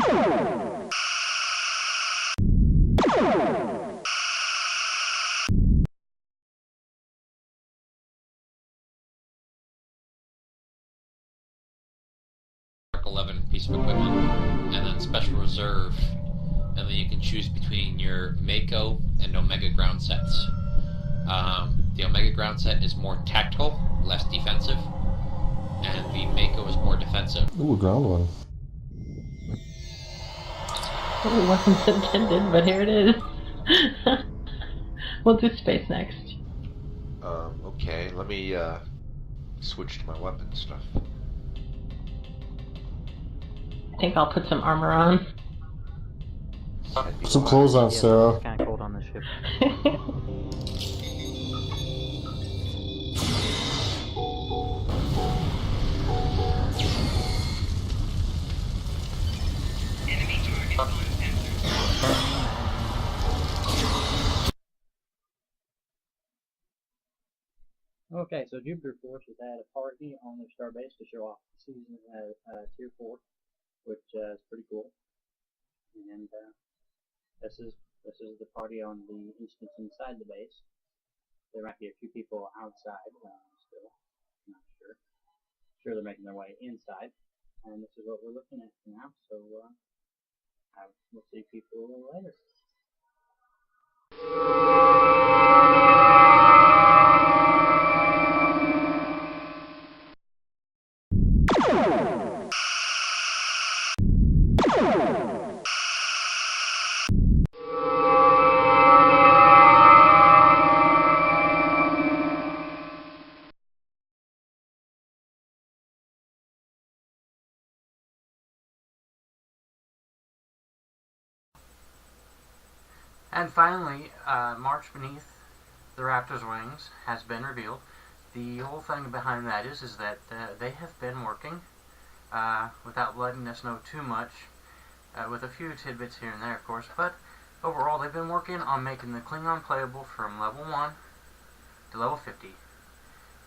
Mark 11 piece of equipment, and then Special Reserve, and then you can choose between your Mako and Omega ground sets. The Omega ground set is more tactical, less defensive, and the Mako is more defensive. Ooh, a ground one. It wasn't intended, but here it is. We'll do space next. Okay, let me switch to my weapon stuff. I think I'll put some armor on. Put some clothes on, Sarah. It's kind of cold on the ship. Okay, so Jupiter Force has had a party on their starbase to show off the season at Tier 4, which is pretty cool. And this is the party on the instance inside the base. There might be a few people outside still, I'm not sure. Sure, they're making their way inside, and this is what we're looking at now. So we'll see people later. And finally, March Beneath the Raptors' Wings has been revealed. The whole thing behind that is that they have been working, without letting us know too much, with a few tidbits here and there, of course, but overall they've been working on making the Klingon playable from level 1 to level 50.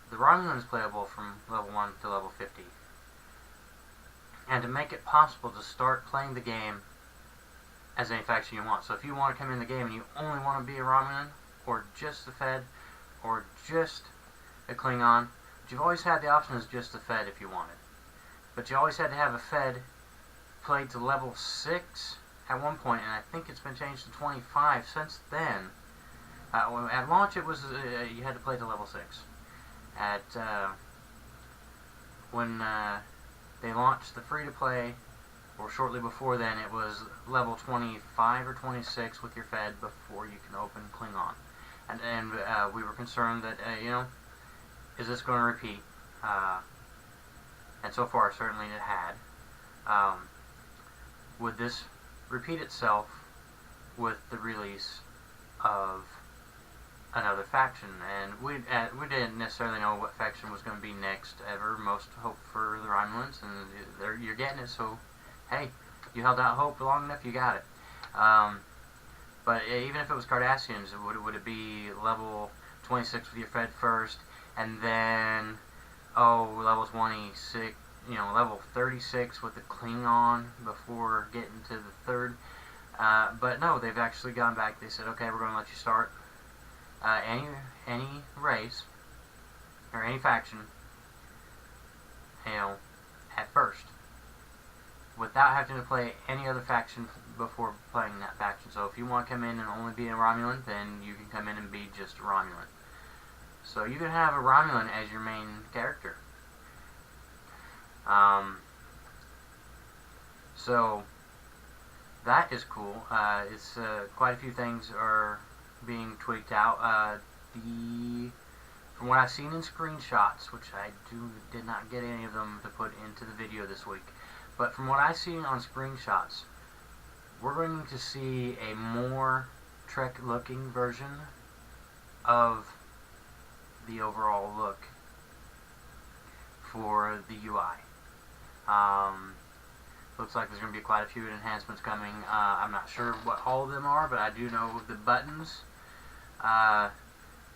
The Romulans playable from level 1 to level 50. And to make it possible to start playing the game as any faction you want. So if you want to come in the game and you only want to be a Romulan, or just the Fed, or just a Klingon, but you've always had the option as just the Fed if you wanted. But you always had to have a Fed played to level 6 at one point, and I think it's been changed to 25 since then. At launch it was, you had to play to level 6. When they launched the free-to-play, or shortly before then, it was level 25 or 26 with your Fed before you can open Klingon. And we were concerned that, is this going to repeat? And so far, certainly it had. Would this repeat itself with the release of another faction? And we didn't necessarily know what faction was going to be next ever. Most hope for the Romulans, and you're getting it, so hey, you held out hope long enough, you got it. But even if it was Cardassians, would it be level 26 with your Fed first, and then, level 26, level 36 with the Klingon before getting to the third? But no, they've actually gone back. They said, okay, we're going to let you start any race, or any faction, at first, without having to play any other faction before playing that faction. So if you want to come in and only be a Romulan, then you can come in and be just a Romulan. So you can have a Romulan as your main character. So that is cool. It's quite a few things are being tweaked out. From what I've seen in screenshots, which I did not get any of them to put into the video this week, but from what I've seen on screenshots, we're going to see a more Trek-looking version of the overall look for the UI. Looks like there's going to be quite a few enhancements coming. I'm not sure what all of them are, but I do know the buttons.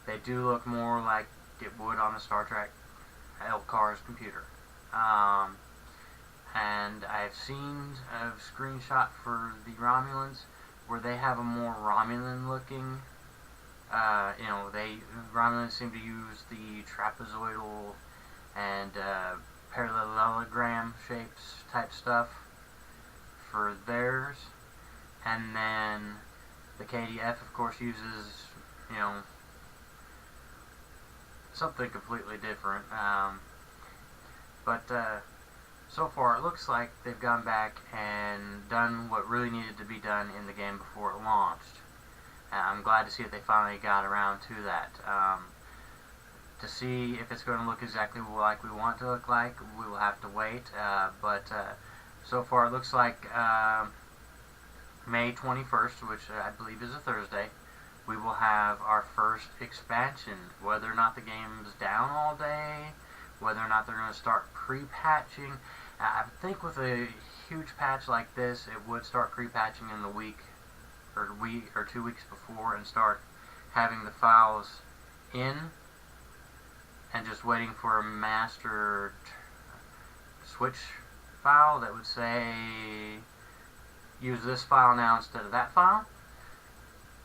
They do look more like it would on a Star Trek LCARS computer. and I've seen a screenshot for the Romulans where they have a more Romulan looking. Romulans seem to use the trapezoidal and parallelogram shapes type stuff for theirs, and then the KDF, of course, uses something completely different. But so far, it looks like they've gone back and done what really needed to be done in the game before it launched. I'm glad to see that they finally got around to that. To see if it's going to look exactly like we want it to look like, we will have to wait. But so far, it looks like May 21st, which I believe is a Thursday, we will have our first expansion. Whether or not the game's down all day, whether or not they're going to start pre-patching. I think with a huge patch like this, it would start pre-patching in the week or 2 weeks before and start having the files in and just waiting for a master switch file that would say use this file now instead of that file.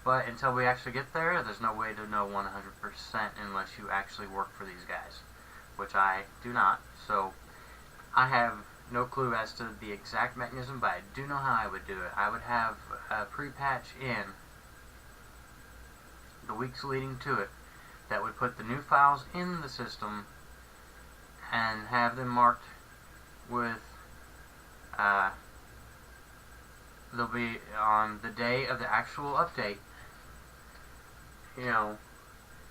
But until we actually get there, there's no way to know 100% unless you actually work for these guys, which I do not. So I have no clue as to the exact mechanism, but I do know how I would do it. I would have a pre-patch in the weeks leading to it that would put the new files in the system and have them marked with they'll be on the day of the actual update.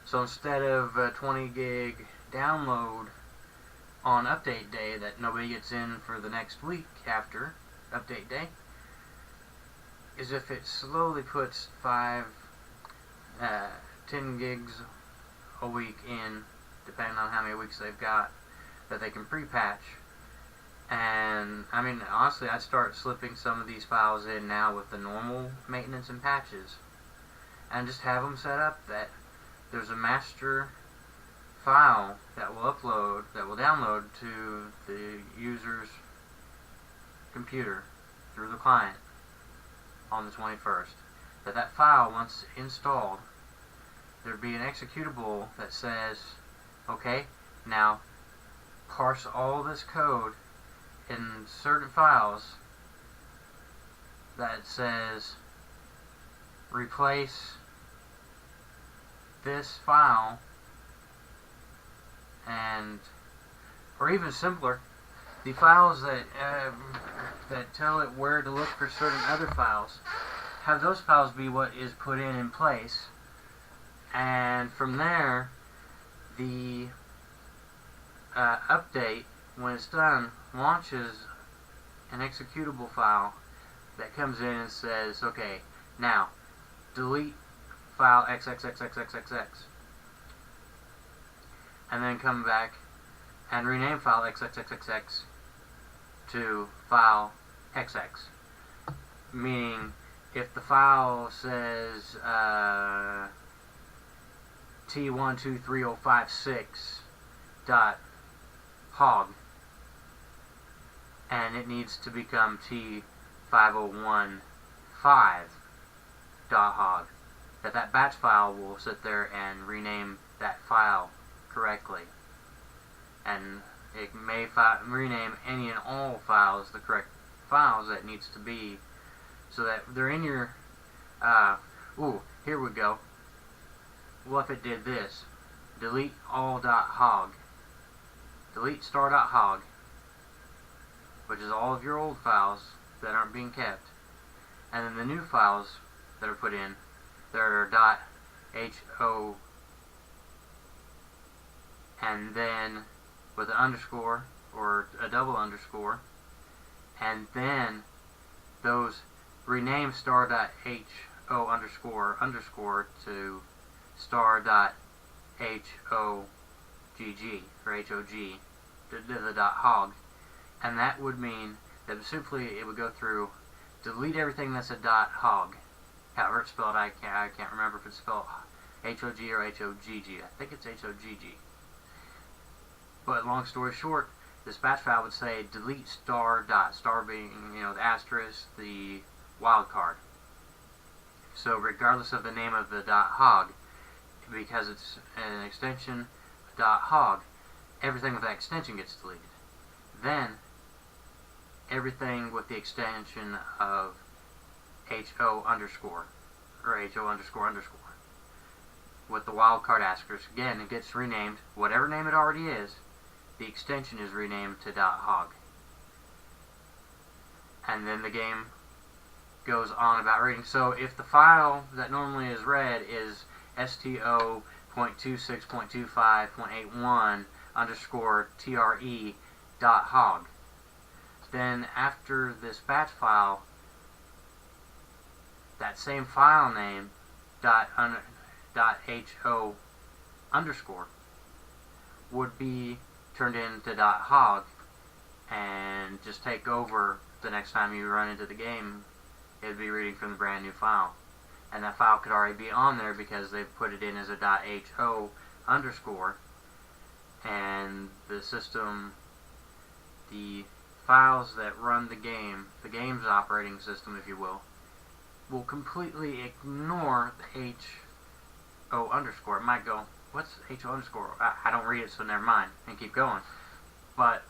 So instead of a 20 gig download on update day that nobody gets in for the next week after update day, is if it slowly puts 10 gigs a week in, depending on how many weeks they've got that they can pre-patch. And I mean, honestly, I'd start slipping some of these files in now with the normal maintenance and patches, and just have them set up that there's a master file that will download to the user's computer through the client on the 21st. That file, once installed, there'd be an executable that says, okay, now parse all this code in certain files that says replace this file, and or even simpler, the files that tell it where to look for certain other files, have those files be what is put in place, and from there the update, when it's done, launches an executable file that comes in and says, okay, now delete file XXXXXXX, and then come back and rename file XXXXX to file XX. Meaning, if the file says T123056.hog and it needs to become T5015.hog, that batch file will sit there and rename that file correctly, and it may rename any and all files the correct files that it needs to be, so that they're in your here we go. What if it did this? Delete all.hog, delete star.hog, which is all of your old files that aren't being kept, and then the new files that are put in that are .ho, and then with an underscore or a double underscore, and then those rename star.ho underscore to star.hogg or HOG to the .hog, and that would mean that simply it would go through, delete everything that's a .hog. However it's spelled, I can't remember if it's spelled HOG or HOGG. I think it's HOGG. But long story short, This batch file would say delete star dot, star being, the asterisk, the wildcard. So regardless of the name of the .hog, because it's an extension .hog, everything with that extension gets deleted. Then everything with the extension of HO underscore or HO underscore underscore with the wildcard asterisk, again, it gets renamed. Whatever name it already is, the extension is renamed to .hog. And then the game goes on about reading. So if the file that normally is read is sto.26.25.81 underscore tre .hog, then after this batch file, that same file name .ho underscore would be turned into .hog and just take over the next time you run into the game. It would be reading from the brand new file, and that file could already be on there because they've put it in as a .ho underscore, and the system, the files that run the game's operating system, if you will completely ignore the HO underscore. It might go, what's HO underscore? I don't read it, so never mind, and keep going. But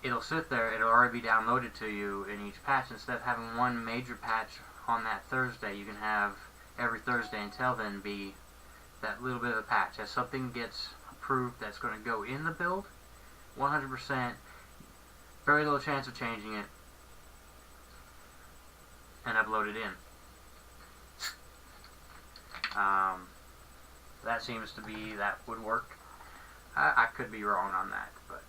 it'll sit there, it'll already be downloaded to you in each patch. Instead of having one major patch on that Thursday, you can have every Thursday until then be that little bit of a patch. As something gets approved that's going to go in the build, 100%, very little chance of changing it, and upload it in. That seems to be, that would work. I could be wrong on that, but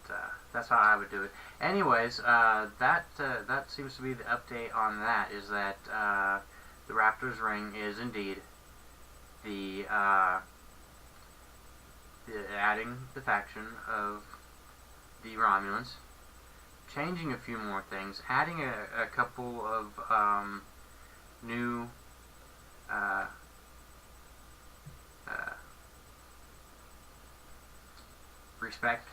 that's how I would do it. Anyways, that seems to be the update on that, is that the Raptors ring is indeed the adding the faction of the Romulans, changing a few more things, adding a couple of new respect.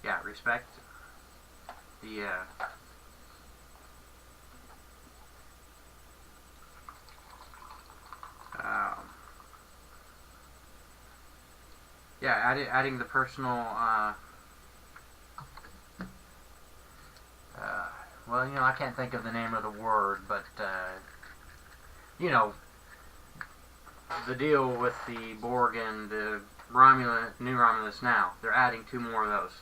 Yeah, respect. The adding the personal well, I can't think of the name of the word, but the deal with the Borg and the new Romulus now, they're adding 2 more of those.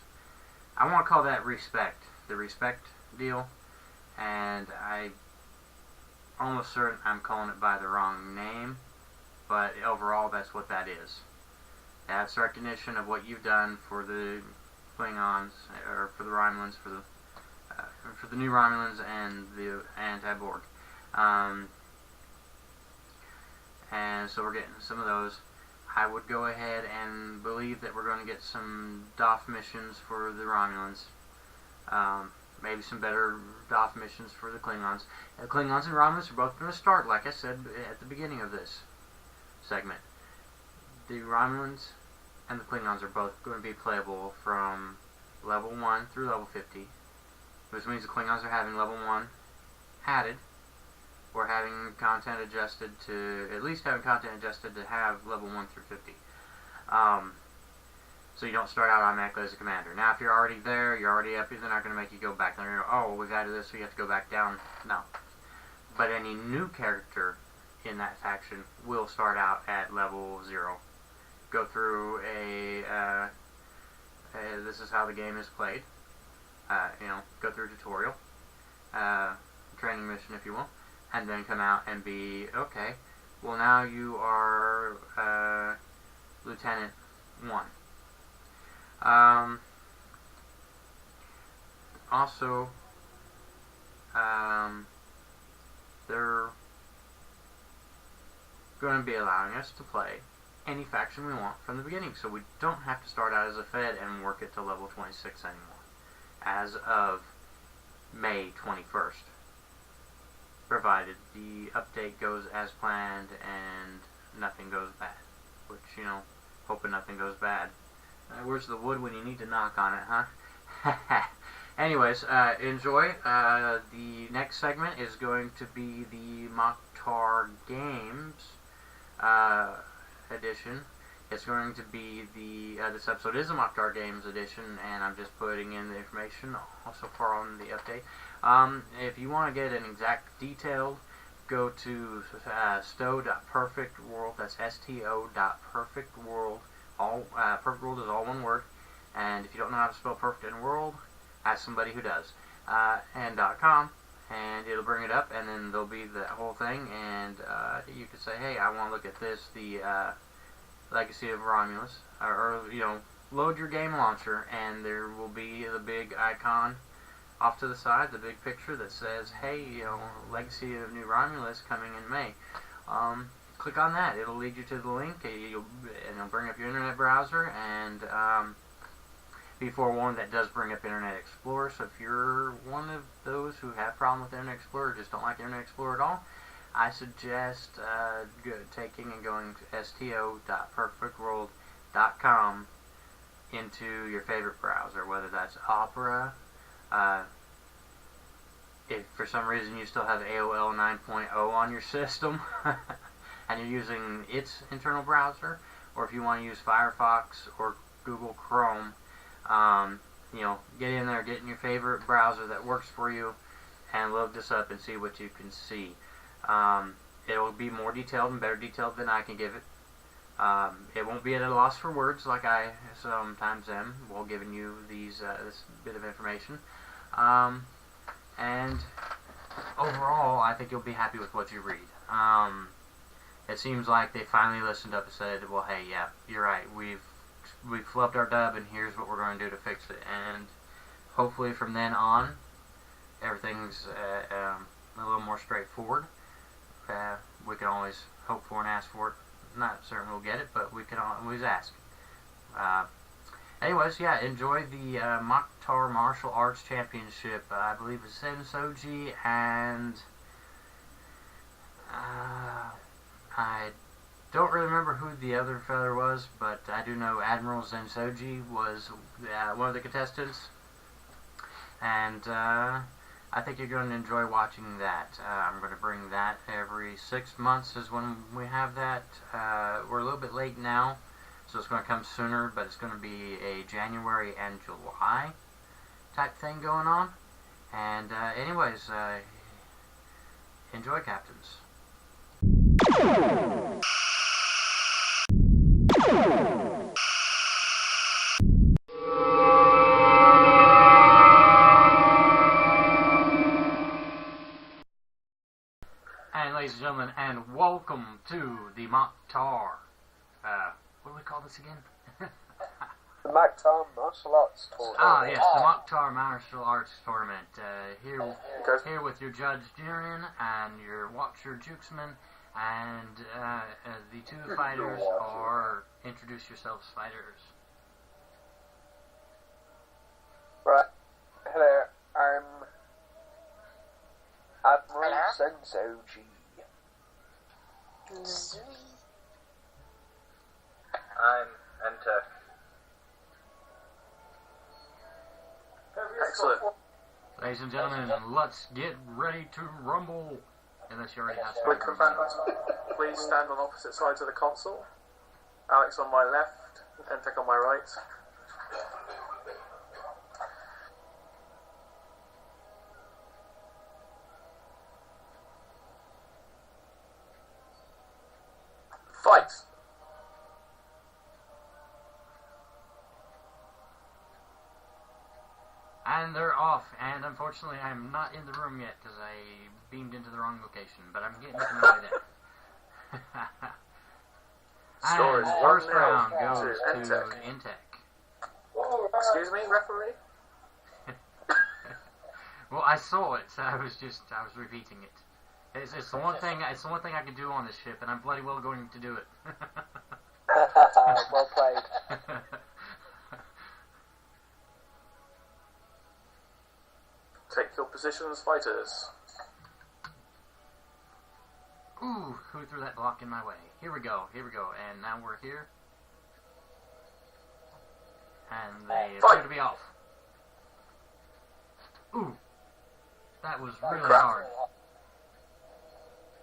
I want to call that respect, the respect deal, and I almost certain I'm calling it by the wrong name, but overall that's what that is. That's recognition of what you've done for the Klingons, or for the Romulans, for the new Romulans and the anti-Borg. And so we're getting some of those. I would go ahead and believe that we're going to get some DOF missions for the Romulans. Maybe some better DOF missions for the Klingons. The Klingons and Romulans are both going to start, like I said at the beginning of this segment. The Romulans and the Klingons are both going to be playable from level 1 through level 50. Which means the Klingons are having level 1 added, or having content adjusted to, at least having content adjusted to have level 1 through 50. So you don't start out automatically as a commander. Now if you're already there, you're already up, they're not going to make you go back. They're going to go, oh, we've added this, so you have to go back down. No. But any new character in that faction will start out at level 0. Go through this is how the game is played. Go through a tutorial, training mission if you will, and then come out and be, okay, well now you are Lieutenant 1. Also, they're going to be allowing us to play any faction we want from the beginning, so we don't have to start out as a Fed and work it to level 26 anymore, as of May 21st, provided the update goes as planned and nothing goes bad, which, hoping nothing goes bad. Where's the wood when you need to knock on it, huh? Anyways, enjoy. The next segment is going to be the Mak'Tar Games edition. It's going to be this episode is a Mak'Tar Games edition, and I'm just putting in the information so far on the update. If you want to get an exact detailed, go to sto.perfectworld. That's sto.perfectworld. Perfect world is all one word. And if you don't know how to spell perfect in world, ask somebody who does. And .com, and it'll bring it up, and then there'll be the whole thing, and you can say, hey, I want to look at this, the Legacy of Romulus, or load your game launcher, and there will be the big icon off to the side, the big picture that says, hey, Legacy of New Romulus coming in May. Click on that. It'll lead you to the link, and it'll bring up your internet browser, and be forewarned, that does bring up Internet Explorer. So if you're one of those who have problem with Internet Explorer, or just don't like Internet Explorer at all, I suggest taking and going to sto.perfectworld.com into your favorite browser, whether that's Opera. If for some reason you still have AOL 9.0 on your system and you're using its internal browser, or if you want to use Firefox or Google Chrome, get in there, get in your favorite browser that works for you, and load this up and see what you can see. It will be more detailed and better detailed than I can give it. It won't be at a loss for words like I sometimes am while giving you this bit of information. And overall, I think you'll be happy with what you read. It seems like they finally listened up and said, well, hey, yeah, you're right, we've flubbed our dub, and here's what we're going to do to fix it. And hopefully from then on, everything's a little more straightforward. We can always hope for and ask for it. Not certain we'll get it, but we can always ask. Anyways, yeah, enjoy the Mak'Tar Martial Arts Championship. I believe it's Zensoji and I don't really remember who the other feather was, but I do know Admiral Zensoji was one of the contestants, and I think you're going to enjoy watching that. I'm going to bring that every 6 months is when we have that. We're a little bit late now, so it's going to come sooner, but it's going to be a January and July type thing going on. And anyways, enjoy, Captains. And ladies and gentlemen, and welcome to the Mak'Tar. What do we call this again? The Mak'Tar Martial Arts Tournament. Yes, the Mak'Tar Martial Arts Tournament. Here with your Judge Jiren and your Watcher Jukesman, and the two fighters are, introduce yourselves, fighters. Right. Hello, I'm Admiral Zensoji. I'm Entek. Excellent. Ladies and gentlemen, let's get ready to rumble. Unless you already have Quick command, please stand on opposite sides of the console. Alex on my left, Entek on my right. Fight! And they're off, and unfortunately I'm not in the room yet because I beamed into the wrong location, but I'm getting to my way there. Score is And first 1-0 round goes to to Entek. Entek. Excuse me, referee? Well, I saw it, so I was repeating it. It's the one thing I can do on this ship, and I'm bloody well going to do it. Well played. Take your positions, fighters. Ooh, who threw that block in my way? Here we go, and now we're here. And they appear to be off. Ooh. That was really hard.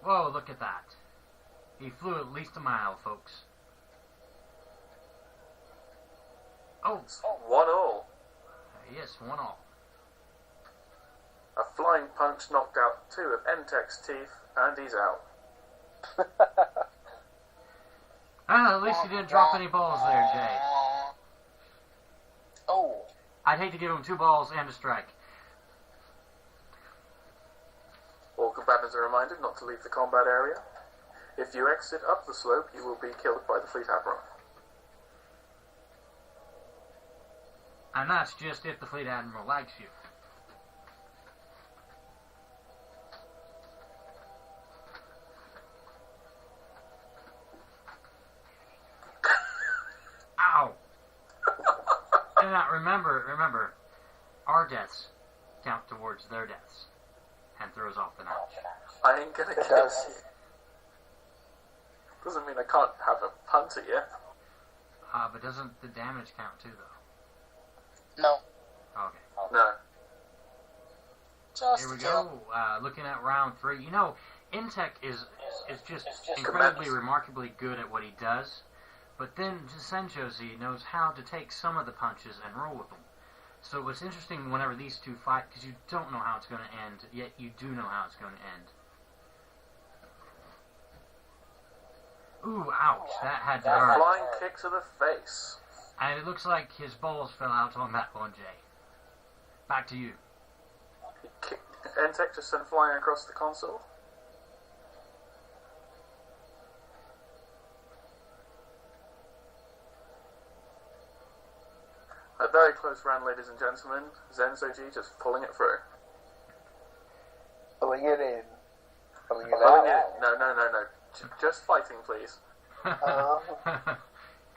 Whoa, look at that. He flew at least a mile, folks. Oh. 1-1. Yes, 1-1. A flying punch knocked out 2 of Entek's teeth, and he's out. At least you didn't drop any balls there, Jay. Oh. I'd hate to give him 2 balls and a strike. All combatants are reminded not to leave the combat area. If you exit up the slope, you will be killed by the Fleet Admiral. And that's just if the Fleet Admiral likes you. Ow! And now remember, our deaths count towards their deaths. And throws off the knife. I ain't gonna kill you. Doesn't mean I can't have a punt at you. But doesn't the damage count too, though? No. Okay. No. Just Here we go. Looking at round 3. You know, Entek is just incredibly, remarkably good at what he does. But then Zensoji knows how to take some of the punches and roll with them. So it's interesting whenever these two fight, because you don't know how it's going to end, yet you do know how it's going to end. Ooh, ouch. That had to hurt. Flying kick to the face. And it looks like his balls fell out on that one, Jay. Back to you. Entek just sent flying across the console. A very close round, ladies and gentlemen. Zensoji just pulling it through. Pulling it in. Pulling it Pulling out. it. No. Just fighting, please.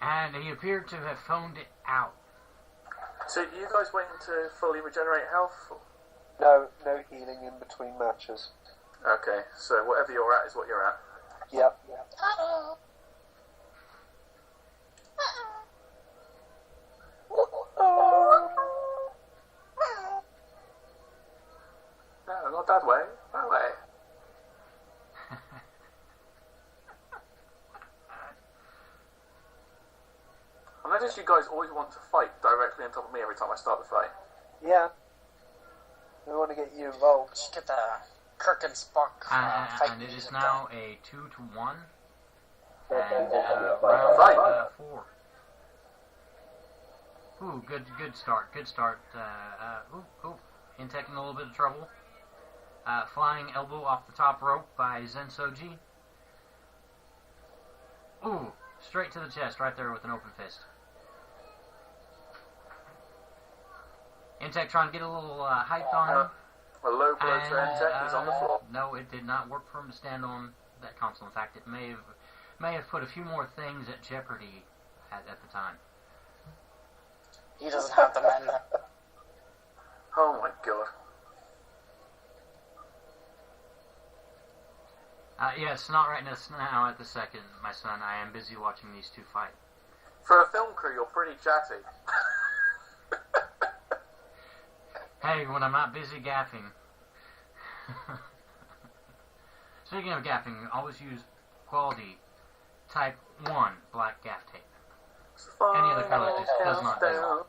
And he appeared to have phoned it out. So you guys waiting to fully regenerate health? No healing in between matches. Okay, so whatever you're at is what you're at. Yep. No, not that way. That way. I notice you guys always want to fight directly on top of me every time I start the fight. Yeah. We want to get you involved. Just get the Kirk and Spock fight And it is music now a 2-1. And Fight. round 4. Ooh, good start. Good start. Entek in a little bit of trouble. Flying elbow off the top rope by Zensoji. Ooh, straight to the chest right there with an open fist. Entek trying to get a little height on him. A low blow to Entek, he's on the floor. No, it did not work for him to stand on that console. In fact, it may have put a few more things at jeopardy at the time. He doesn't have the men. Oh my god. Yes, not right now at the second, my son. I am busy watching these two fight. For a film crew, you're pretty chatty. Hey, when I'm not busy gaffing. Speaking of gaffing, always use quality type 1 black gaff tape. Any other color just does not do.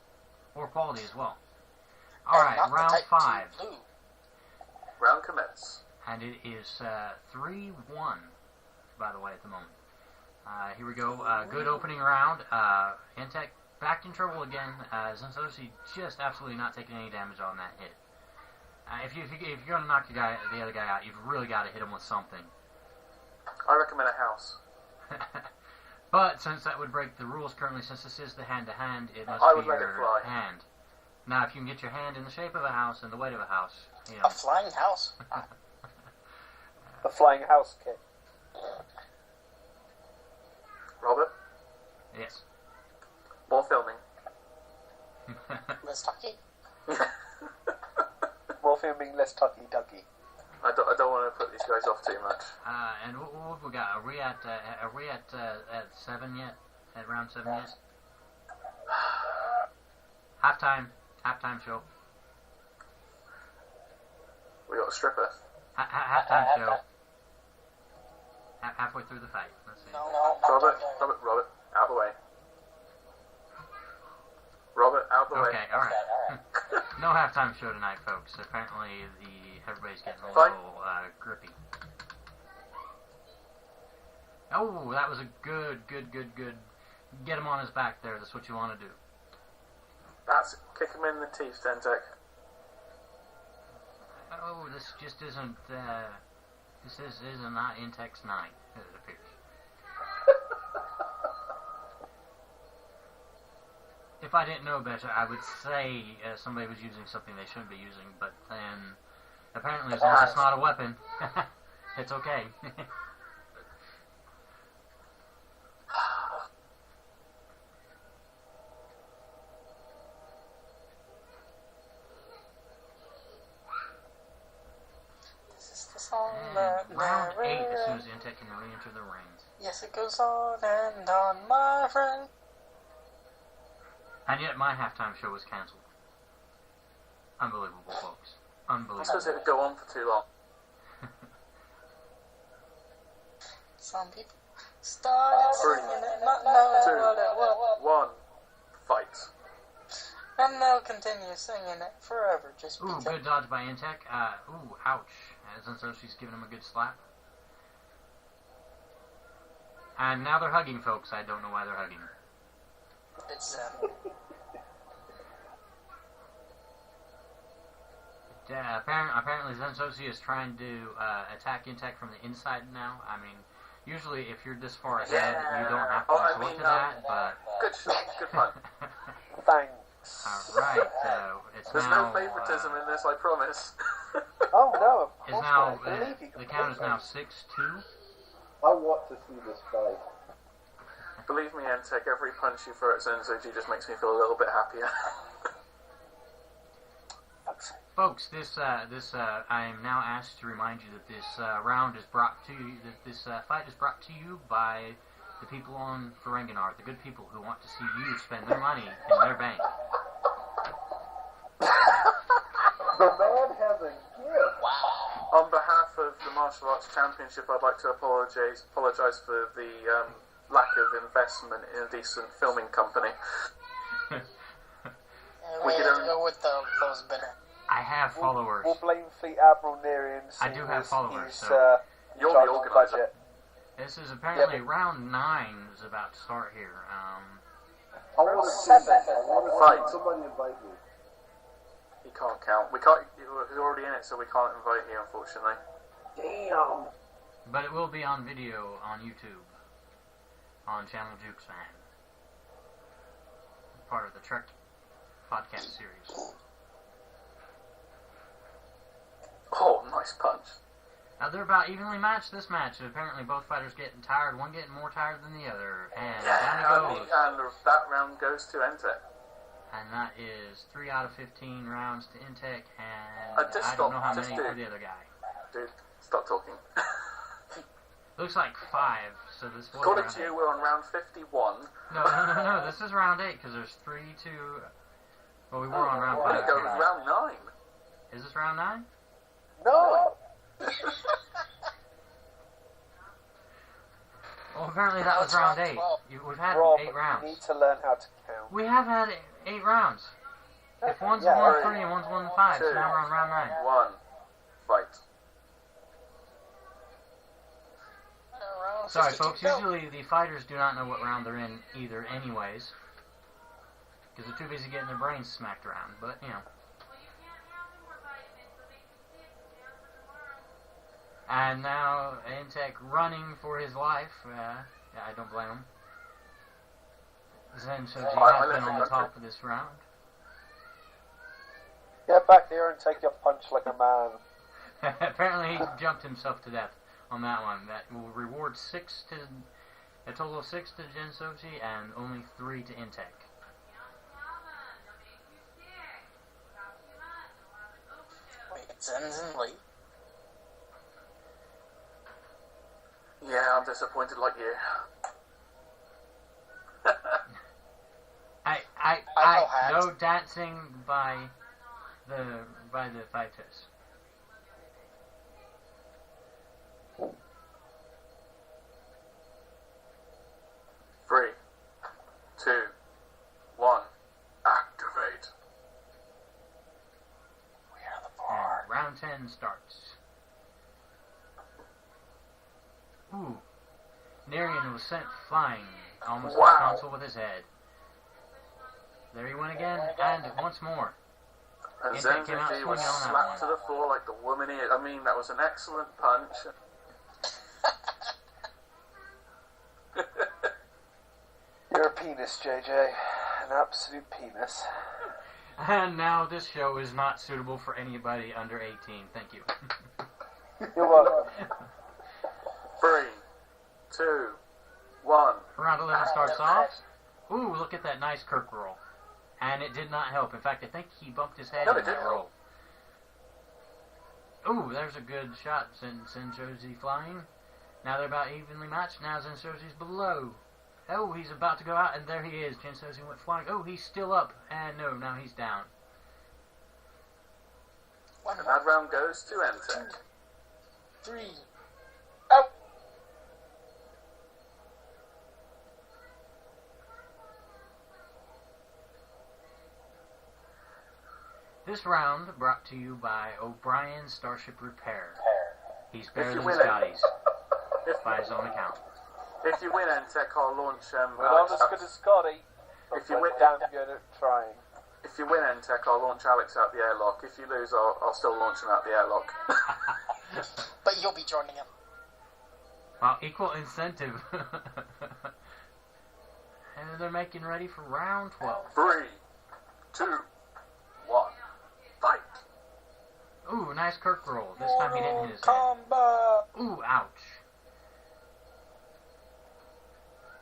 Or quality as well. Alright, Not the round type 5. blue. Round commence. And it is 3-1, by the way, at the moment. Here we go. Good opening round. Entek back in trouble again. Zensoji just absolutely not taking any damage on that hit. If you're going to knock the other guy out, you've really got to hit him with something. I recommend a house. But since that would break the rules currently, since this is the hand-to-hand, it must I be would let it your fly. hand. Now, if you can get your hand in the shape of a house and the weight of a house, you know. A flying house. The flying house kick. Robert, Yes. more filming. Let's talk it. More filming, less tucky ducky. I don't want to put these guys off too much. And what have we got? Are we at 7 yet? At round 7 yet? Halftime show. We got a stripper. Halftime show. Halfway through the fight. Let's see. Robert, out of the way. Robert, out of the way. Okay, alright. No halftime show tonight, folks. Apparently, everybody's getting a Fight. little grippy. Oh, that was a good. Get him on his back there. That's what you want to do. That's kick him in the teeth, Entek. Oh, this just isn't. This is not Entek's night, it appears. If I didn't know better, I would say somebody was using something they shouldn't be using, but then apparently as long as it's not a weapon, it's okay. This is the song And that round 8 never as soon ends. as Entek can re-enter the rings. Yes, it goes on and on, my friend. And yet my halftime show was cancelled. Unbelievable, folks. That's Unbelievable. because it would go on for too long. Some people started singing it, not knowing Two, what it was. 1, fight. And they'll continue singing it forever, just Ooh, because. good dodge by Entek. Ooh, ouch. Zensoshi's giving him a good slap. And now they're hugging, folks. I don't know why they're hugging. It's Apparently Zensoji is trying to attack Entek from the inside now. I mean, usually if you're this far ahead, you don't have to resort to that, but... Good shot, good punt. Thanks. Alright, it's There's now... no favoritism in this, I promise. Oh no, of Is course now, not. I believe you the count is now completely. 6-2. I want to see this fight. Believe me, Entek, every punch you throw at Zensoji just makes me feel a little bit happier. Folks, I am now asked to remind you that this round is brought to you, that this fight is brought to you by the people on Ferenginar, the good people who want to see you spend their money in their bank. The man has a gift. On behalf of the Martial Arts Championship, I'd like to apologise for the lack of investment in a decent filming company. we have to go with those bitter. I have followers. We'll blame Fleet Admiral Nerian. I do have followers, He's, so... You're charged the on organizer. budget. This is apparently Yep. round 9 is about to start here. I want to see Seven. this. I want to Fight. somebody invite me. He can't count. We can't. You're already in it, so we can't invite you, unfortunately. Damn. But it will be on video on YouTube. On Channel Jukes Fan. Part of the Trek podcast series. Oh, nice punch. Now they're about evenly matched this match. Apparently both fighters getting tired, one getting more tired than the other. And down it goes. And that round goes to Entek. And that is 3 out of 15 rounds to Entek, and Just I don't know stop, how just many do for it. the other guy. Dude, stop talking. Looks like 5, so this was According round to 8. you, we're on round 51. No, this is round 8, because there's 3, 2... Well, we were on round 5. There you go, tonight. round 9. Is this round 9? No. Well, apparently that was round 8. We've had Rob, 8 you rounds. need to learn how to count. We have had 8 rounds. If one's Yeah, 1-3 and one's 1-5, so now we're on round 9. 1. Fight. Sorry, folks. Usually the fighters do not know what round they're in either, anyways, because they're too busy getting their brains smacked around. But you know. And now Entek running for his life. Yeah, I don't blame him. Zensoji has been on the top of this round. Get back here and take your punch like a man. Apparently he jumped himself to death on that one. That will reward a total of 6 to Zensoji and only 3 to Entek. Wait, Zenzen Lee. Yeah, I'm disappointed like you. No dancing by the fighters. Three, two, one, activate. And round 10 starts. Ooh. Nerian was sent flying, almost to the console with his head. There he went again, and once more. And Entek came out Zensoji swinging was on that slapped to one. the floor like the woman he is. I mean, that was an excellent punch. You're a penis, JJ. An absolute penis. And now this show is not suitable for anybody under 18. Thank you. You're welcome. 3, 2, 1. Round 11 starts off. Ooh, look at that nice Kirk roll. And it did not help. In fact, I think he bumped his head No, in it that didn't. roll. Ooh, there's a good shot. Zensoji flying. Now they're about evenly matched. Now Zensoji's below. Oh, he's about to go out, and there he is. Zensoji went flying. Oh, he's still up. And no, now he's down. And that round goes to Entek. 3. Out. This round brought to you by O'Brien's Starship Repair. He's better you than win it. Scotty's, by his own account. If you win Entek, I'll launch We're not as good as Scotty. If you win, damn good at trying. if you win Entek, I'll launch Alex out the airlock. If you lose, I'll still launch him out the airlock. But you'll be joining him. Well, equal incentive. And they're making ready for round 12. 3, 2, 1, fight! Ooh, nice Kirk roll. This time he didn't hit his head. Combat. Ooh, ouch.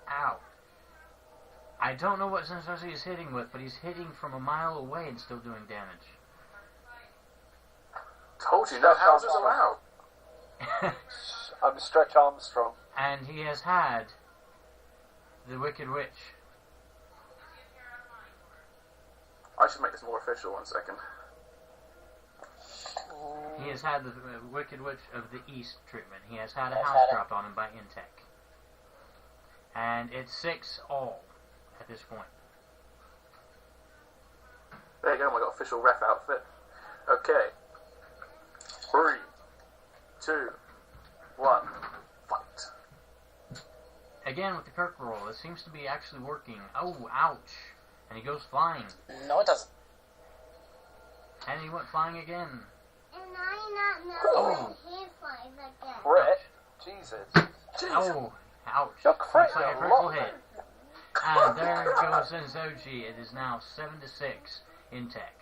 Ow. I don't know what Zensoji is hitting with, but he's hitting from a mile away and still doing damage. Told you, no houses allowed. I'm Stretch Armstrong. And he has had the Wicked Witch. I should make this more official, 1 second. He has had the Wicked Witch of the East treatment. He has had a house drop on him by Entek. And it's 6-all at this point. There you go, I got official ref outfit. Okay. 3, 2, 1, fight. Again with the Kirk roll. It seems to be actually working. Oh, ouch. And he goes flying. No, it doesn't. And he went flying again. And I not know Oh. he flies again. Crit? Jesus. Oh, ouch. You're Looks like a critting a critical lot. hit. And there goes Zensoji. It is now 7-6 Entek.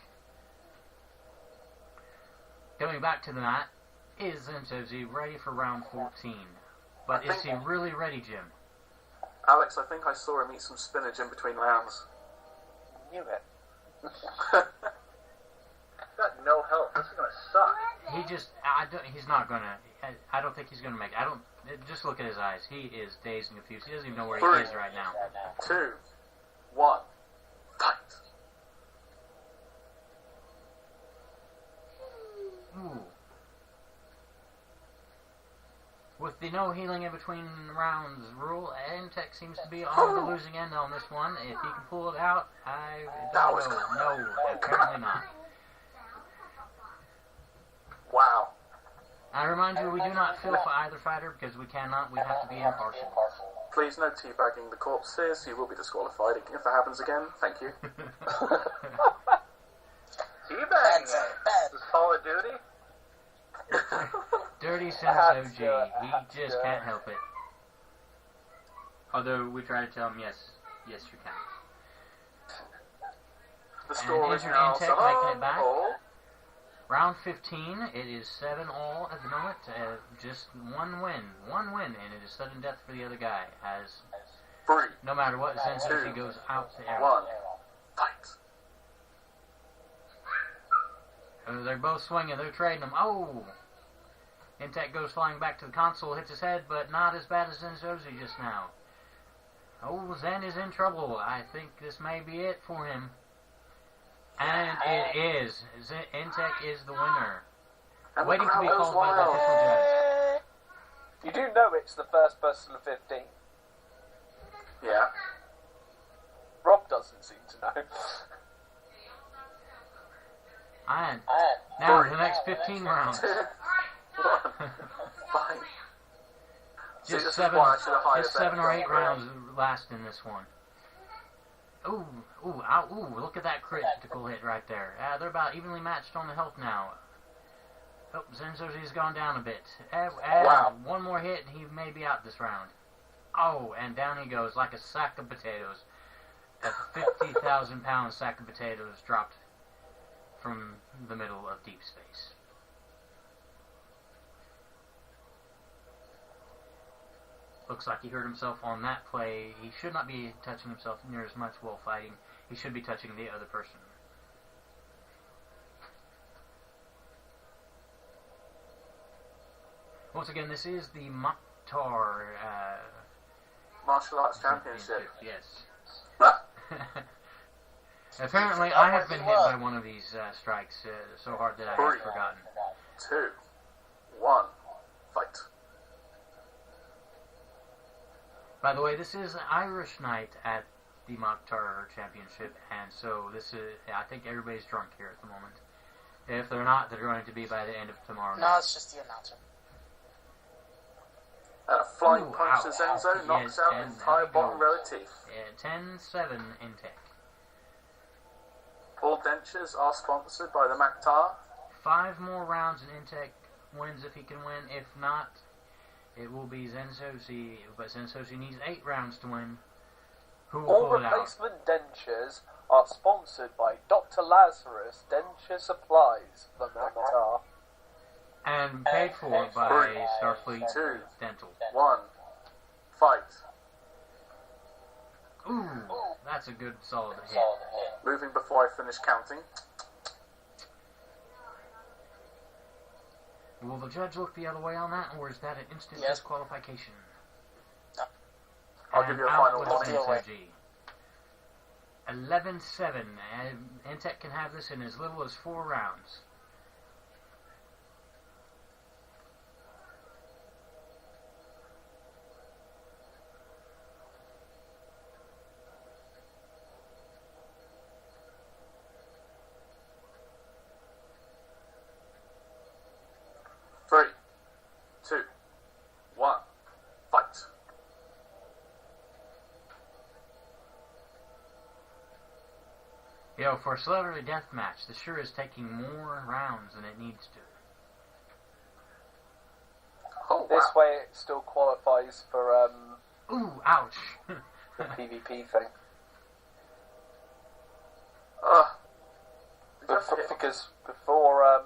Going back to the mat, is Zensoji ready for round 14? But is he really ready, Jim? Alex, I think I saw him eat some spinach in between rounds. Knew it. Got no help. This is gonna suck. He's not gonna, I don't think he's gonna make it. Just look at his eyes. He is dazed and confused. He doesn't even know where he is right now. 2, 1, fight. Ooh. With the no healing in between rounds rule, Entek seems to be on the losing end on this one. If he can pull it out, I don't know. No, apparently not. Wow. I remind you, we do not feel for either fighter because we cannot. We have to be impartial. Please no teabagging the corpses. You will be disqualified if that happens again. Thank you. Teabagging? This is Call of Duty? Dirty Zensoji. He just can't help it. Although we try to tell him, yes, you can. The score is injured now Entek making it back. 7-all. Round 15, it is 7-all at the moment. Just one win, and it is sudden death for the other guy. As 3, no matter what, Zensoji goes out to air. 1, fight. They're both swinging, they're trading them. Oh! Entek goes flying back to the console, hits his head, but not as bad as Zensoji just now. Oh, Zen is in trouble. I think this may be it for him. And it is. Entek is the winner. And Waiting to be the crowd called goes by the wild. official judge. You do know it's the first person of 15. Yeah. Rob doesn't seem to know. And now the next 15 rounds. Fine. See, this Just is why I should have hired just a 7 or 8 better rounds last in this one. Ooh, ow, look at that critical hit right there. They're about evenly matched on the health now. Oh, Zensoji's gone down a bit. Wow. One more hit and he may be out this round. Oh, and down he goes like a sack of potatoes. A 50,000 pound sack of potatoes dropped from the middle of deep space. Looks like he hurt himself on that play. He should not be touching himself near as much while fighting. He should be touching the other person. Once again, this is the Mak'Tar Martial Arts Championship. Yes. Apparently, I have been hit by one of these strikes so hard that I have 3, forgotten. 2, 1, fight. By the way, this is Irish night at the Mak'Tar Championship, and so this is, I think everybody's drunk here at the moment. If they're not, they're going to be by the end of tomorrow night. No, it's just the announcer. A flying Ooh, punch ow. to Zenzo knocks Yes, out the and entire there bottom goes. row of teeth. 10-7 Entek. All dentures are sponsored by the Mak'Tar. 5 more rounds and Entek wins if he can win. If not, it will be Zensoji. But Zensoji needs 8 rounds to win. Who will All pull it out? replacement dentures are sponsored by Dr. Lazarus Denture Supplies, the Mak'Tar. And paid for by Starfleet 2, Dental. 1, fight. Ooh, that's a good solid hit. Moving before I finish counting. Will the judge look the other way on that, or is that an instant Yes. disqualification? No. I'll give you a And out final with warning. Zensoji. 11-7. Entek can have this in as little as 4 rounds. Three, 2, 1, fight. You know, for a celebrity death match, this sure is taking more rounds than it needs to. Oh, This wow. way it still qualifies for Ooh, ouch. the PvP thing. Because before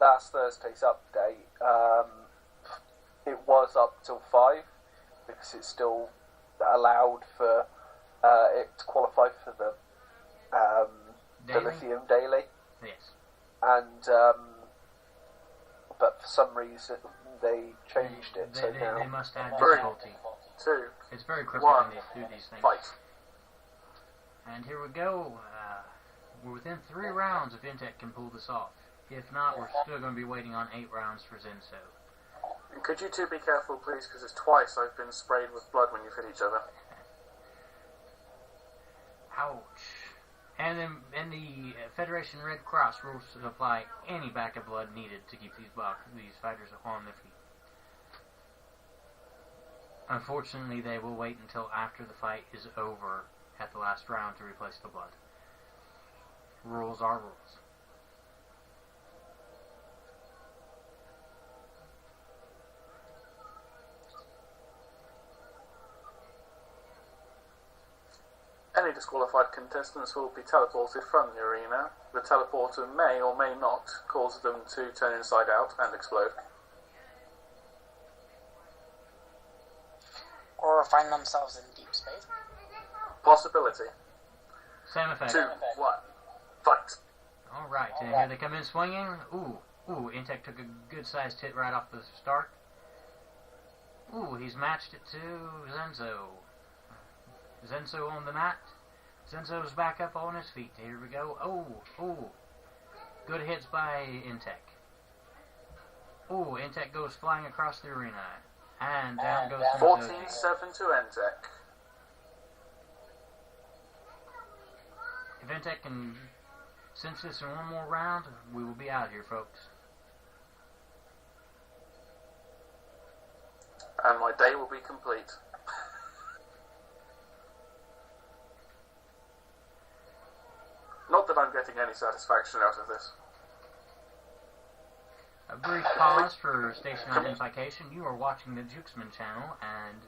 last Thursday's update, it was up till 5 because it's still allowed for it to qualify for the Daily? lithium daily, Yes. and but for some reason they changed it. So They now must add Three. difficulty. 2, It's very cryptic One. when they do these things. fight. And here we go. We're within 3 rounds if Entek can pull this off. If not, we're still going to be waiting on 8 rounds for Zenso. And could you two be careful, please, because it's twice I've been sprayed with blood when you've hit each other. Ouch. And then the Federation Red Cross will supply any backup blood needed to keep these fighters on their feet. Unfortunately, they will wait until after the fight is over at the last round to replace the blood. Rules are rules. Any disqualified contestants will be teleported from the arena. The teleporter may or may not cause them to turn inside out and explode. Or find themselves in deep space. Possibility. Same effect. 2, 1, fight. Alright, and here they come in swinging. Ooh, Entek took a good-sized hit right off the start. Ooh, he's matched it to Zenzo. Zenso on the mat. Zenso's back up on his feet. Here we go. Oh. Good hits by Entek. Oh, Entek goes flying across the arena. And down goes Zensoji. 14-7 to Entek. If Entek can cinch this in one more round, we will be out here, folks. And my day will be complete. Not that I'm getting any satisfaction out of this. A brief pause for station identification. You are watching the Jukesman channel and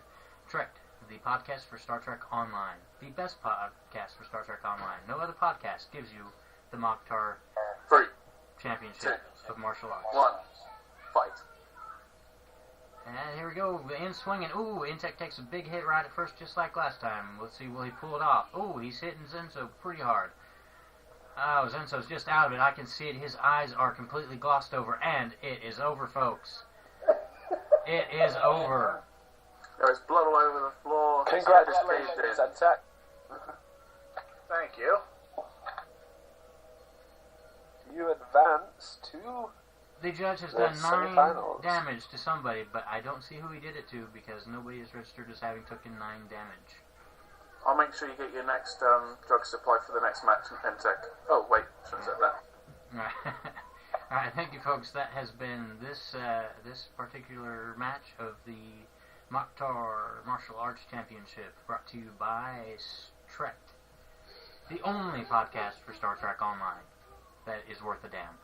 Trek, the podcast for Star Trek Online. The best podcast for Star Trek Online. No other podcast gives you the Mak'Tar 3, Championship of Martial Arts. 1, fight. And here we go, in swinging. Ooh, Entek takes a big hit right at first, just like last time. Let's see, will he pull it off? Ooh, he's hitting Zenso pretty hard. Oh, Zenso's just out of it. I can see it. His eyes are completely glossed over, and it is over, folks. It is over. There is blood all over the floor. Congratulations, Entek. Thank you. You advance to... The judge has The done 9 semifinals. damage to somebody, but I don't see who he did it to because nobody is registered as having taken 9 damage. I'll make sure you get your next drug supply for the next match in Entek. Oh, wait, shouldn't have said that. Alright, thank you, folks. That has been this particular match of the Mak'Tar Martial Arts Championship, brought to you by Trek, the only podcast for Star Trek Online that is worth a damn.